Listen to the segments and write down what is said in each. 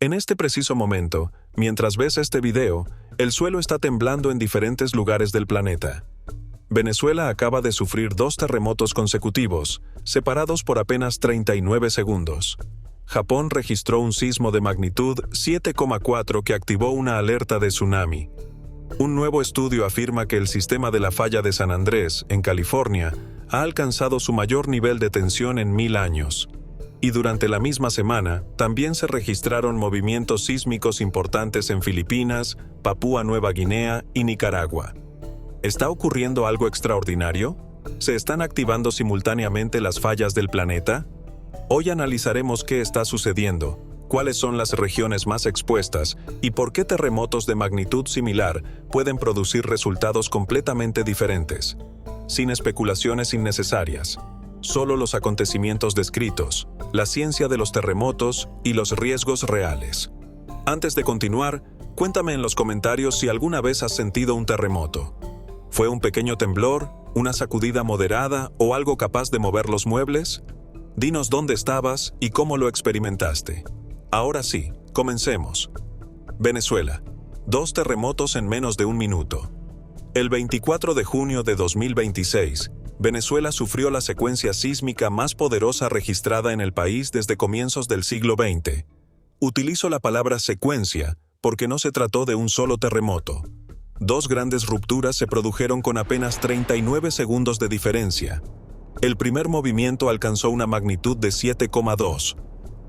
En este preciso momento, mientras ves este video, el suelo está temblando en diferentes lugares del planeta. Venezuela acaba de sufrir 2 terremotos consecutivos, separados por apenas 39 segundos. Japón registró un sismo de magnitud 7,4 que activó una alerta de tsunami. Un nuevo estudio afirma que el sistema de la falla de San Andrés, en California, ha alcanzado su mayor nivel de tensión en 1000 años. Y durante la misma semana, también se registraron movimientos sísmicos importantes en Filipinas, Papúa Nueva Guinea y Nicaragua. ¿Está ocurriendo algo extraordinario? ¿Se están activando simultáneamente las fallas del planeta? Hoy analizaremos qué está sucediendo, cuáles son las regiones más expuestas y por qué terremotos de magnitud similar pueden producir resultados completamente diferentes. Sin especulaciones innecesarias. Solo los acontecimientos descritos, la ciencia de los terremotos y los riesgos reales. Antes de continuar, cuéntame en los comentarios si alguna vez has sentido un terremoto. ¿Fue un pequeño temblor, una sacudida moderada o algo capaz de mover los muebles? Dinos dónde estabas y cómo lo experimentaste. Ahora sí, comencemos. Venezuela. 2 terremotos en menos de un minuto. El 24 de junio de 2026, Venezuela sufrió la secuencia sísmica más poderosa registrada en el país desde comienzos del siglo XX. Utilizo la palabra secuencia porque no se trató de un solo terremoto. 2 grandes rupturas se produjeron con apenas 39 segundos de diferencia. El primer movimiento alcanzó una magnitud de 7,2.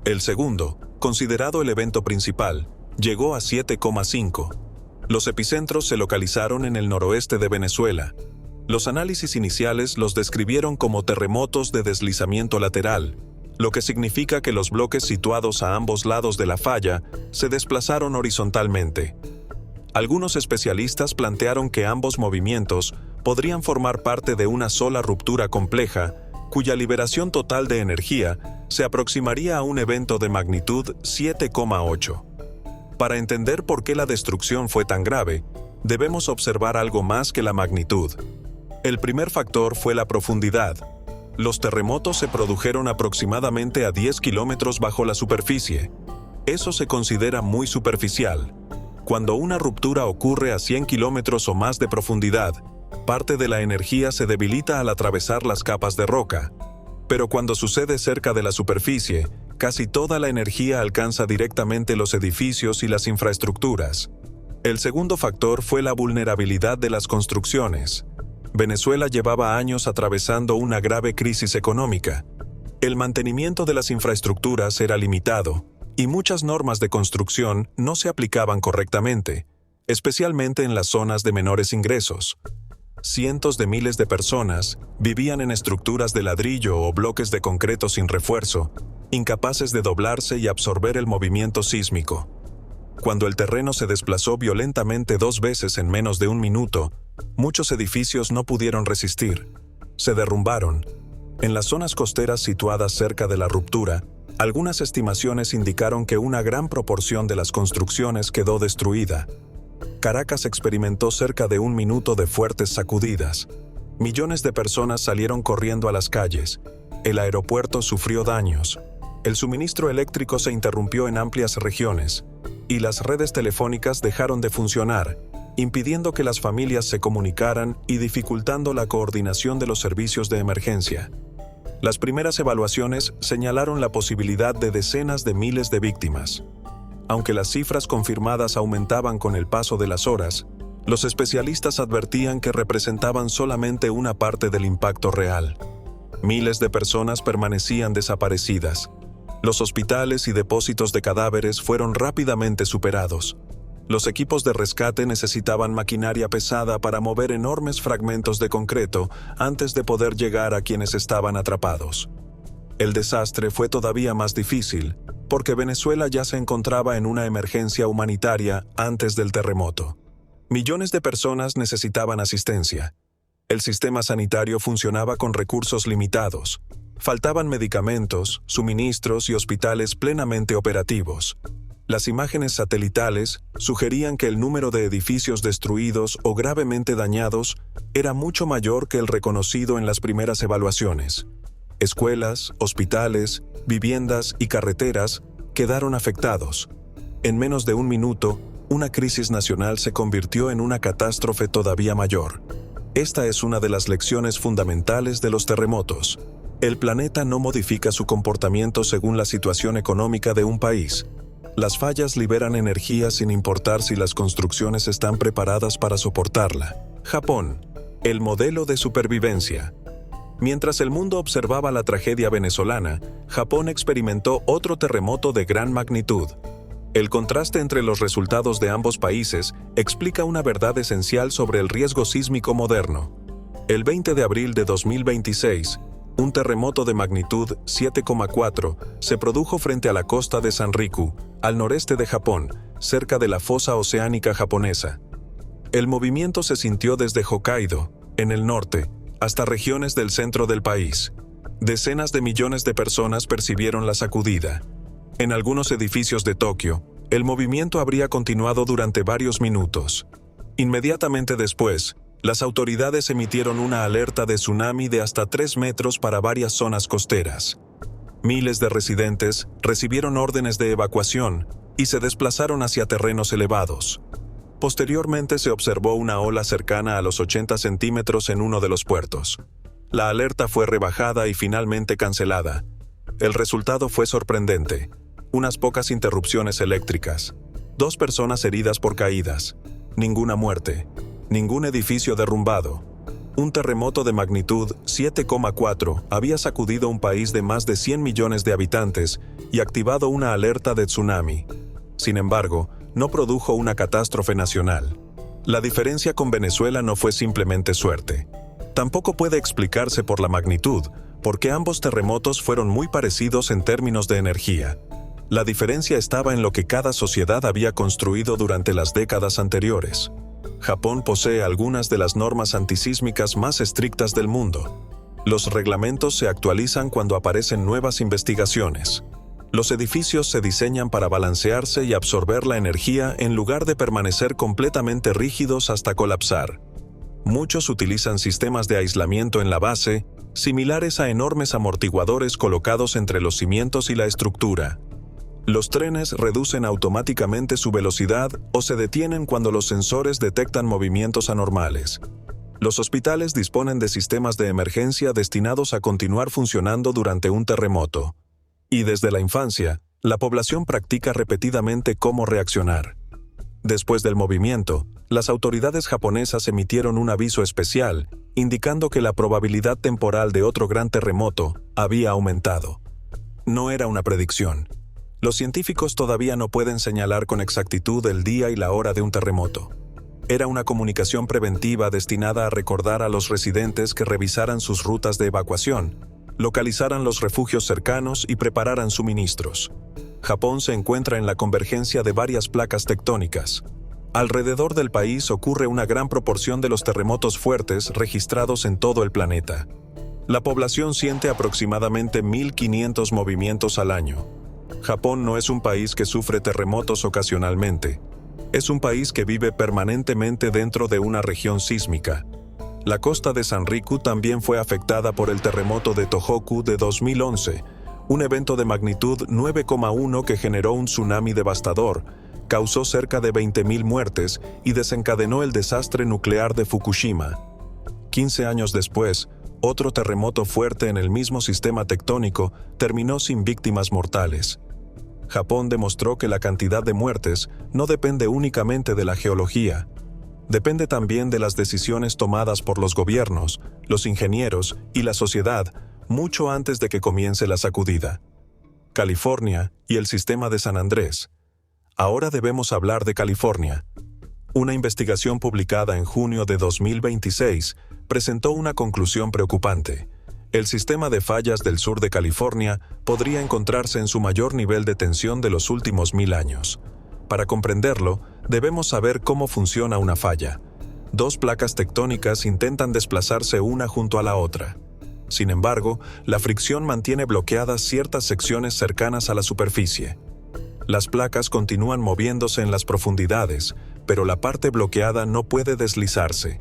El segundo, considerado el evento principal, llegó a 7,5. Los epicentros se localizaron en el noroeste de Venezuela. Los análisis iniciales los describieron como terremotos de deslizamiento lateral, lo que significa que los bloques situados a ambos lados de la falla se desplazaron horizontalmente. Algunos especialistas plantearon que ambos movimientos podrían formar parte de una sola ruptura compleja, cuya liberación total de energía se aproximaría a un evento de magnitud 7,8. Para entender por qué la destrucción fue tan grave, debemos observar algo más que la magnitud. El primer factor fue la profundidad. Los terremotos se produjeron aproximadamente a 10 kilómetros bajo la superficie. Eso se considera muy superficial. Cuando una ruptura ocurre a 100 kilómetros o más de profundidad, parte de la energía se debilita al atravesar las capas de roca. Pero cuando sucede cerca de la superficie, casi toda la energía alcanza directamente los edificios y las infraestructuras. El segundo factor fue la vulnerabilidad de las construcciones. Venezuela llevaba años atravesando una grave crisis económica. El mantenimiento de las infraestructuras era limitado, y muchas normas de construcción no se aplicaban correctamente, especialmente en las zonas de menores ingresos. Cientos de miles de personas vivían en estructuras de ladrillo o bloques de concreto sin refuerzo, incapaces de doblarse y absorber el movimiento sísmico. Cuando el terreno se desplazó violentamente 2 veces en menos de un minuto, muchos edificios no pudieron resistir. Se derrumbaron. En las zonas costeras situadas cerca de la ruptura, algunas estimaciones indicaron que una gran proporción de las construcciones quedó destruida. Caracas experimentó cerca de 1 minuto de fuertes sacudidas. Millones de personas salieron corriendo a las calles. El aeropuerto sufrió daños. El suministro eléctrico se interrumpió en amplias regiones, y las redes telefónicas dejaron de funcionar, impidiendo que las familias se comunicaran y dificultando la coordinación de los servicios de emergencia. Las primeras evaluaciones señalaron la posibilidad de decenas de miles de víctimas. Aunque las cifras confirmadas aumentaban con el paso de las horas, los especialistas advertían que representaban solamente una parte del impacto real. Miles de personas permanecían desaparecidas. Los hospitales y depósitos de cadáveres fueron rápidamente superados. Los equipos de rescate necesitaban maquinaria pesada para mover enormes fragmentos de concreto antes de poder llegar a quienes estaban atrapados. El desastre fue todavía más difícil, porque Venezuela ya se encontraba en una emergencia humanitaria antes del terremoto. Millones de personas necesitaban asistencia. El sistema sanitario funcionaba con recursos limitados. Faltaban medicamentos, suministros y hospitales plenamente operativos. Las imágenes satelitales sugerían que el número de edificios destruidos o gravemente dañados era mucho mayor que el reconocido en las primeras evaluaciones. Escuelas, hospitales, viviendas y carreteras quedaron afectados. En menos de un minuto, una crisis nacional se convirtió en una catástrofe todavía mayor. Esta es una de las lecciones fundamentales de los terremotos. El planeta no modifica su comportamiento según la situación económica de un país. Las fallas liberan energía sin importar si las construcciones están preparadas para soportarla. Japón, el modelo de supervivencia. Mientras el mundo observaba la tragedia venezolana, Japón experimentó otro terremoto de gran magnitud. El contraste entre los resultados de ambos países explica una verdad esencial sobre el riesgo sísmico moderno. El 20 de abril de 2026, un terremoto de magnitud 7,4 se produjo frente a la costa de Sanriku, al noreste de Japón, cerca de la fosa oceánica japonesa. El movimiento se sintió desde Hokkaido, en el norte, hasta regiones del centro del país. Decenas de millones de personas percibieron la sacudida. En algunos edificios de Tokio, el movimiento habría continuado durante varios minutos. Inmediatamente después, las autoridades emitieron una alerta de tsunami de hasta 3 metros para varias zonas costeras. Miles de residentes recibieron órdenes de evacuación y se desplazaron hacia terrenos elevados. Posteriormente se observó una ola cercana a los 80 centímetros en uno de los puertos. La alerta fue rebajada y finalmente cancelada. El resultado fue sorprendente. Unas pocas interrupciones eléctricas. 2 personas heridas por caídas. Ninguna muerte. Ningún edificio derrumbado. Un terremoto de magnitud 7,4 había sacudido un país de más de 100 millones de habitantes y activado una alerta de tsunami. Sin embargo, no produjo una catástrofe nacional. La diferencia con Venezuela no fue simplemente suerte. Tampoco puede explicarse por la magnitud, porque ambos terremotos fueron muy parecidos en términos de energía. La diferencia estaba en lo que cada sociedad había construido durante las décadas anteriores. Japón posee algunas de las normas antisísmicas más estrictas del mundo. Los reglamentos se actualizan cuando aparecen nuevas investigaciones. Los edificios se diseñan para balancearse y absorber la energía en lugar de permanecer completamente rígidos hasta colapsar. Muchos utilizan sistemas de aislamiento en la base, similares a enormes amortiguadores colocados entre los cimientos y la estructura. Los trenes reducen automáticamente su velocidad o se detienen cuando los sensores detectan movimientos anormales. Los hospitales disponen de sistemas de emergencia destinados a continuar funcionando durante un terremoto. Y desde la infancia, la población practica repetidamente cómo reaccionar. Después del movimiento, las autoridades japonesas emitieron un aviso especial, indicando que la probabilidad temporal de otro gran terremoto había aumentado. No era una predicción. Los científicos todavía no pueden señalar con exactitud el día y la hora de un terremoto. Era una comunicación preventiva destinada a recordar a los residentes que revisaran sus rutas de evacuación, localizaran los refugios cercanos y prepararan suministros. Japón se encuentra en la convergencia de varias placas tectónicas. Alrededor del país ocurre una gran proporción de los terremotos fuertes registrados en todo el planeta. La población siente aproximadamente 1.500 movimientos al año. Japón no es un país que sufre terremotos ocasionalmente. Es un país que vive permanentemente dentro de una región sísmica. La costa de Sanriku también fue afectada por el terremoto de Tohoku de 2011, un evento de magnitud 9,1 que generó un tsunami devastador, causó cerca de 20.000 muertes y desencadenó el desastre nuclear de Fukushima. 15 años después, otro terremoto fuerte en el mismo sistema tectónico terminó sin víctimas mortales. Japón demostró que la cantidad de muertes no depende únicamente de la geología. Depende también de las decisiones tomadas por los gobiernos, los ingenieros y la sociedad mucho antes de que comience la sacudida. California y el sistema de San Andrés. Ahora debemos hablar de California. Una investigación publicada en junio de 2026 presentó una conclusión preocupante. El sistema de fallas del sur de California podría encontrarse en su mayor nivel de tensión de los últimos 1000 años. Para comprenderlo, debemos saber cómo funciona una falla. 2 placas tectónicas intentan desplazarse una junto a la otra. Sin embargo, la fricción mantiene bloqueadas ciertas secciones cercanas a la superficie. Las placas continúan moviéndose en las profundidades, pero la parte bloqueada no puede deslizarse.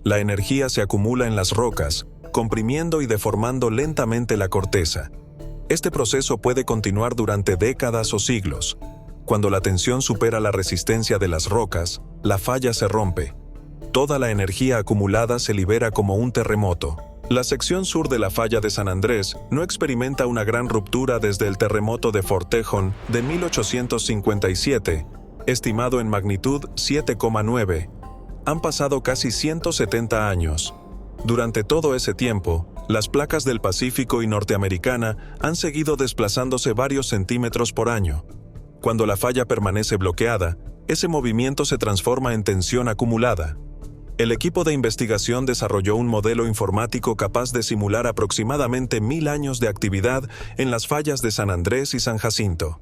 La energía se acumula en las rocas, comprimiendo y deformando lentamente la corteza. Este proceso puede continuar durante décadas o siglos. Cuando la tensión supera la resistencia de las rocas, la falla se rompe. Toda la energía acumulada se libera como un terremoto. La sección sur de la falla de San Andrés no experimenta una gran ruptura desde el terremoto de Fort Tejon de 1857, estimado en magnitud 7,9. Han pasado casi 170 años. Durante todo ese tiempo, las placas del Pacífico y Norteamericana han seguido desplazándose varios centímetros por año. Cuando la falla permanece bloqueada, ese movimiento se transforma en tensión acumulada. El equipo de investigación desarrolló un modelo informático capaz de simular aproximadamente 1000 años de actividad en las fallas de San Andrés y San Jacinto.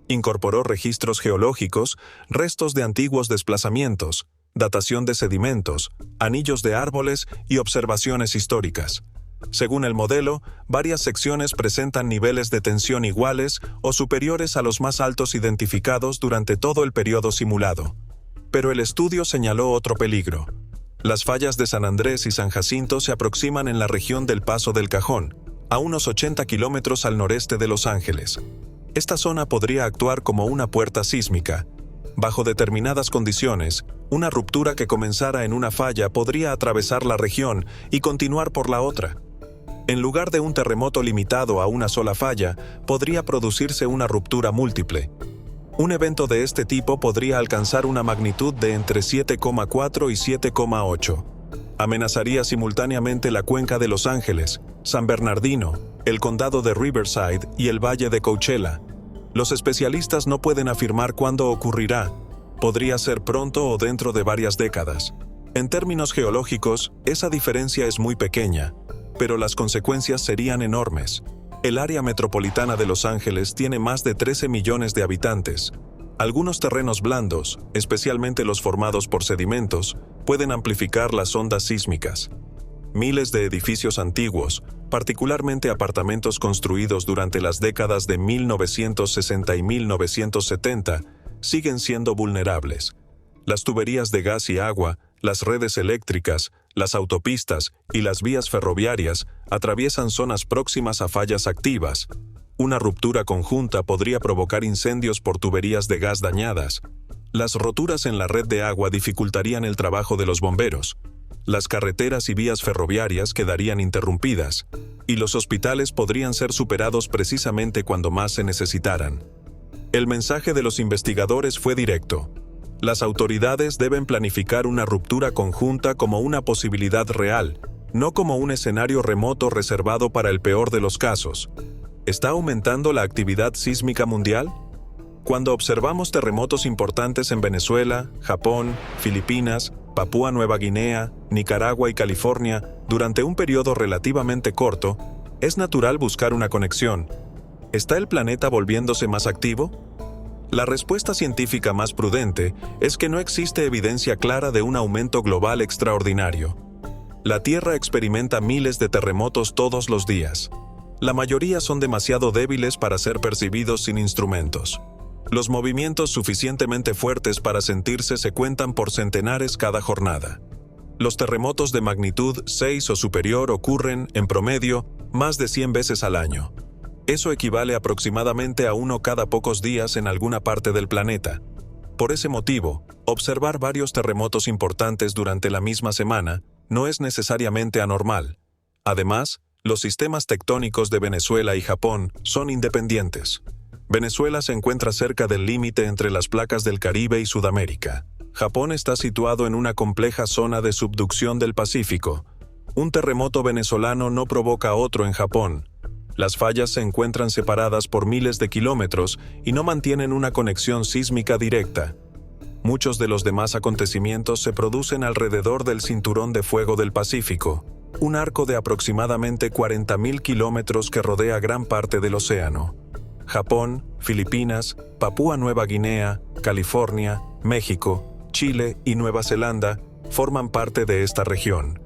Incorporó registros geológicos, restos de antiguos desplazamientos, datación de sedimentos, anillos de árboles y observaciones históricas. Según el modelo, varias secciones presentan niveles de tensión iguales o superiores a los más altos identificados durante todo el periodo simulado. Pero el estudio señaló otro peligro. Las fallas de San Andrés y San Jacinto se aproximan en la región del Paso del Cajón, a unos 80 kilómetros al noreste de Los Ángeles. Esta zona podría actuar como una puerta sísmica. Bajo determinadas condiciones, una ruptura que comenzara en una falla podría atravesar la región y continuar por la otra. En lugar de un terremoto limitado a una sola falla, podría producirse una ruptura múltiple. Un evento de este tipo podría alcanzar una magnitud de entre 7,4 y 7,8. Amenazaría simultáneamente la cuenca de Los Ángeles, San Bernardino, el condado de Riverside y el valle de Coachella. Los especialistas no pueden afirmar cuándo ocurrirá. Podría ser pronto o dentro de varias décadas. En términos geológicos, esa diferencia es muy pequeña, pero las consecuencias serían enormes. El área metropolitana de Los Ángeles tiene más de 13 millones de habitantes. Algunos terrenos blandos, especialmente los formados por sedimentos, pueden amplificar las ondas sísmicas. Miles de edificios antiguos, particularmente apartamentos construidos durante las décadas de 1960 y 1970, siguen siendo vulnerables. Las tuberías de gas y agua, las redes eléctricas, las autopistas y las vías ferroviarias atraviesan zonas próximas a fallas activas. Una ruptura conjunta podría provocar incendios por tuberías de gas dañadas. Las roturas en la red de agua dificultarían el trabajo de los bomberos. Las carreteras y vías ferroviarias quedarían interrumpidas, y los hospitales podrían ser superados precisamente cuando más se necesitaran. El mensaje de los investigadores fue directo. Las autoridades deben planificar una ruptura conjunta como una posibilidad real, no como un escenario remoto reservado para el peor de los casos. ¿Está aumentando la actividad sísmica mundial? Cuando observamos terremotos importantes en Venezuela, Japón, Filipinas, Papúa Nueva Guinea, Nicaragua y California durante un periodo relativamente corto, es natural buscar una conexión. ¿Está el planeta volviéndose más activo? La respuesta científica más prudente es que no existe evidencia clara de un aumento global extraordinario. La Tierra experimenta miles de terremotos todos los días. La mayoría son demasiado débiles para ser percibidos sin instrumentos. Los movimientos suficientemente fuertes para sentirse se cuentan por centenares cada jornada. Los terremotos de magnitud 6 o superior ocurren, en promedio, más de 100 veces al año. Eso equivale aproximadamente a uno cada pocos días en alguna parte del planeta. Por ese motivo, observar varios terremotos importantes durante la misma semana no es necesariamente anormal. Además, los sistemas tectónicos de Venezuela y Japón son independientes. Venezuela se encuentra cerca del límite entre las placas del Caribe y Sudamérica. Japón está situado en una compleja zona de subducción del Pacífico. Un terremoto venezolano no provoca otro en Japón. Las fallas se encuentran separadas por miles de kilómetros y no mantienen una conexión sísmica directa. Muchos de los demás acontecimientos se producen alrededor del Cinturón de Fuego del Pacífico, un arco de aproximadamente 40.000 kilómetros que rodea gran parte del océano. Japón, Filipinas, Papúa Nueva Guinea, California, México, Chile y Nueva Zelanda forman parte de esta región.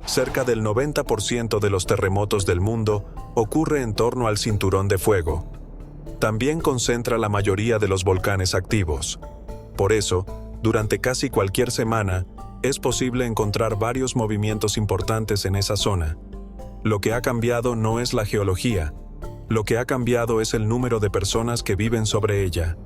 Cerca del 90% de los terremotos del mundo ocurre en torno al Cinturón de Fuego. También concentra la mayoría de los volcanes activos. Por eso, durante casi cualquier semana, es posible encontrar varios movimientos importantes en esa zona. Lo que ha cambiado no es la geología. Lo que ha cambiado es el número de personas que viven sobre ella.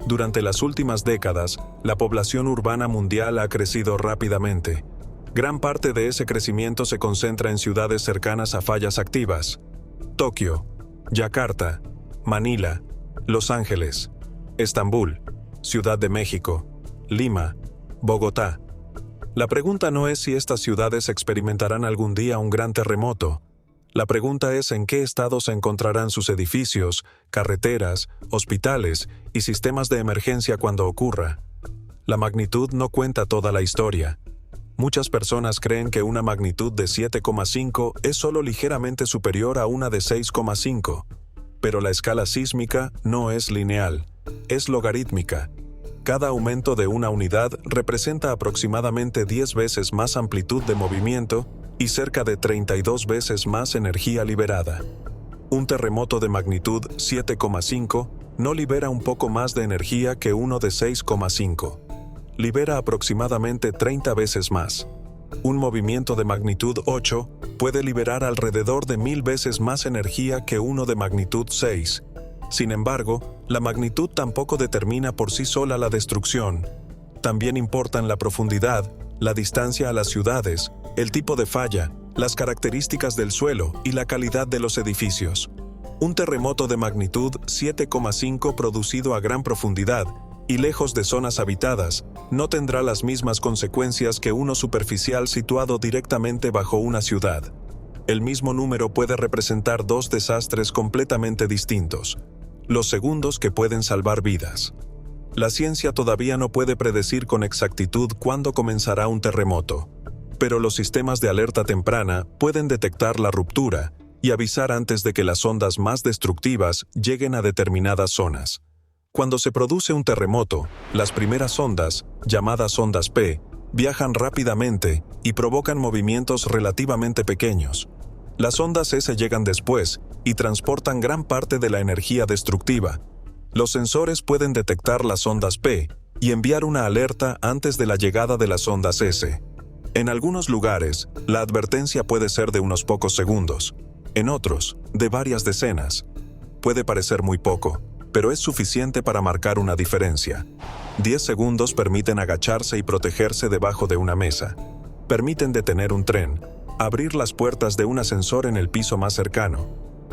Durante las últimas décadas, la población urbana mundial ha crecido rápidamente. Gran parte de ese crecimiento se concentra en ciudades cercanas a fallas activas: Tokio, Yakarta, Manila, Los Ángeles, Estambul, Ciudad de México, Lima, Bogotá. La pregunta no es si estas ciudades experimentarán algún día un gran terremoto. La pregunta es en qué estado se encontrarán sus edificios, carreteras, hospitales y sistemas de emergencia cuando ocurra. La magnitud no cuenta toda la historia. Muchas personas creen que una magnitud de 7,5 es solo ligeramente superior a una de 6,5. Pero la escala sísmica no es lineal, es logarítmica. Cada aumento de una unidad representa aproximadamente 10 veces más amplitud de movimiento y cerca de 32 veces más energía liberada. Un terremoto de magnitud 7,5 no libera un poco más de energía que uno de 6,5. Libera aproximadamente 30 veces más. Un movimiento de magnitud 8 puede liberar alrededor de 1000 veces más energía que uno de magnitud 6. Sin embargo, la magnitud tampoco determina por sí sola la destrucción. También importan la profundidad, la distancia a las ciudades, el tipo de falla, las características del suelo y la calidad de los edificios. Un terremoto de magnitud 7,5 producido a gran profundidad y lejos de zonas habitadas no tendrá las mismas consecuencias que uno superficial situado directamente bajo una ciudad. El mismo número puede representar dos desastres completamente distintos, los segundos que pueden salvar vidas. La ciencia todavía no puede predecir con exactitud cuándo comenzará un terremoto, pero los sistemas de alerta temprana pueden detectar la ruptura y avisar antes de que las ondas más destructivas lleguen a determinadas zonas. Cuando se produce un terremoto, las primeras ondas, llamadas ondas P, viajan rápidamente y provocan movimientos relativamente pequeños. Las ondas S llegan después y transportan gran parte de la energía destructiva. Los sensores pueden detectar las ondas P y enviar una alerta antes de la llegada de las ondas S. En algunos lugares, la advertencia puede ser de unos pocos segundos. En otros, de varias decenas. Puede parecer muy poco, pero es suficiente para marcar una diferencia. 10 segundos permiten agacharse y protegerse debajo de una mesa. Permiten detener un tren, abrir las puertas de un ascensor en el piso más cercano,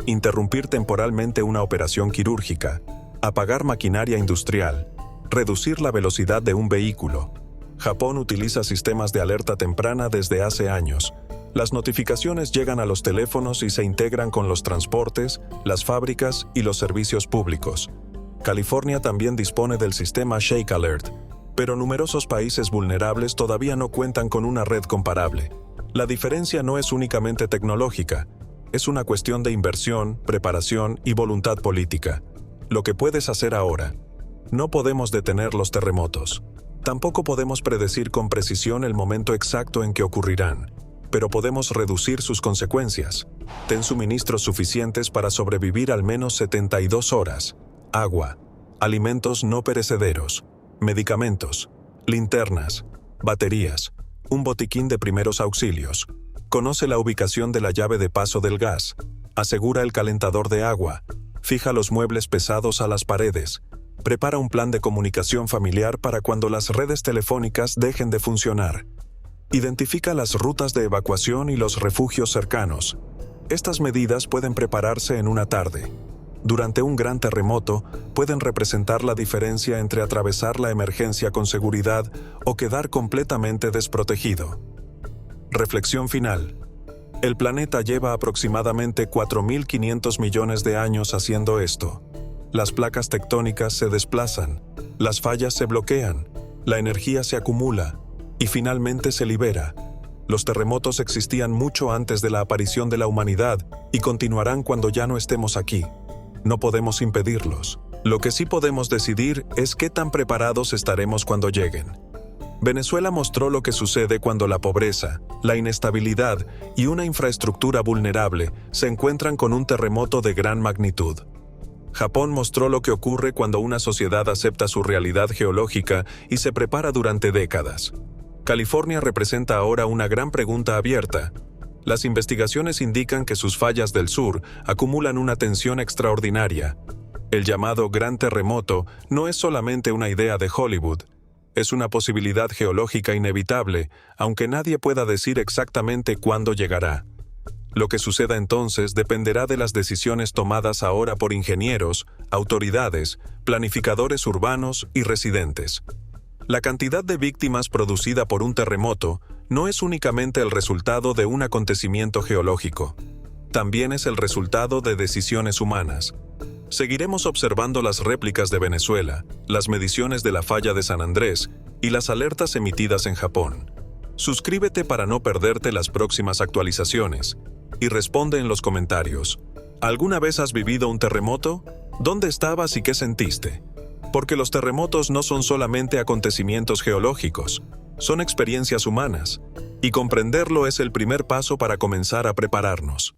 interrumpir temporalmente una operación quirúrgica, apagar maquinaria industrial, reducir la velocidad de un vehículo. Japón utiliza sistemas de alerta temprana desde hace años. Las notificaciones llegan a los teléfonos y se integran con los transportes, las fábricas y los servicios públicos. California también dispone del sistema Shake Alert, pero numerosos países vulnerables todavía no cuentan con una red comparable. La diferencia no es únicamente tecnológica, es una cuestión de inversión, preparación y voluntad política. Lo que puedes hacer ahora. No podemos detener los terremotos. Tampoco podemos predecir con precisión el momento exacto en que ocurrirán, pero podemos reducir sus consecuencias. Ten suministros suficientes para sobrevivir al menos 72 horas. Agua, alimentos no perecederos, medicamentos, linternas, baterías, un botiquín de primeros auxilios. Conoce la ubicación de la llave de paso del gas. Asegura el calentador de agua. Fija los muebles pesados a las paredes. Prepara un plan de comunicación familiar para cuando las redes telefónicas dejen de funcionar. Identifica las rutas de evacuación y los refugios cercanos. Estas medidas pueden prepararse en una tarde. Durante un gran terremoto, pueden representar la diferencia entre atravesar la emergencia con seguridad o quedar completamente desprotegido. Reflexión final. El planeta lleva aproximadamente 4.500 millones de años haciendo esto. Las placas tectónicas se desplazan, las fallas se bloquean, la energía se acumula y finalmente se libera. Los terremotos existían mucho antes de la aparición de la humanidad y continuarán cuando ya no estemos aquí. No podemos impedirlos. Lo que sí podemos decidir es qué tan preparados estaremos cuando lleguen. Venezuela mostró lo que sucede cuando la pobreza, la inestabilidad y una infraestructura vulnerable se encuentran con un terremoto de gran magnitud. Japón mostró lo que ocurre cuando una sociedad acepta su realidad geológica y se prepara durante décadas. California representa ahora una gran pregunta abierta. Las investigaciones indican que sus fallas del sur acumulan una tensión extraordinaria. El llamado Gran Terremoto no es solamente una idea de Hollywood, es una posibilidad geológica inevitable, aunque nadie pueda decir exactamente cuándo llegará. Lo que suceda entonces dependerá de las decisiones tomadas ahora por ingenieros, autoridades, planificadores urbanos y residentes. La cantidad de víctimas producida por un terremoto no es únicamente el resultado de un acontecimiento geológico, también es el resultado de decisiones humanas. Seguiremos observando las réplicas de Venezuela, las mediciones de la falla de San Andrés y las alertas emitidas en Japón. Suscríbete para no perderte las próximas actualizaciones y responde en los comentarios. ¿Alguna vez has vivido un terremoto? ¿Dónde estabas y qué sentiste? Porque los terremotos no son solamente acontecimientos geológicos, son experiencias humanas, y comprenderlo es el primer paso para comenzar a prepararnos.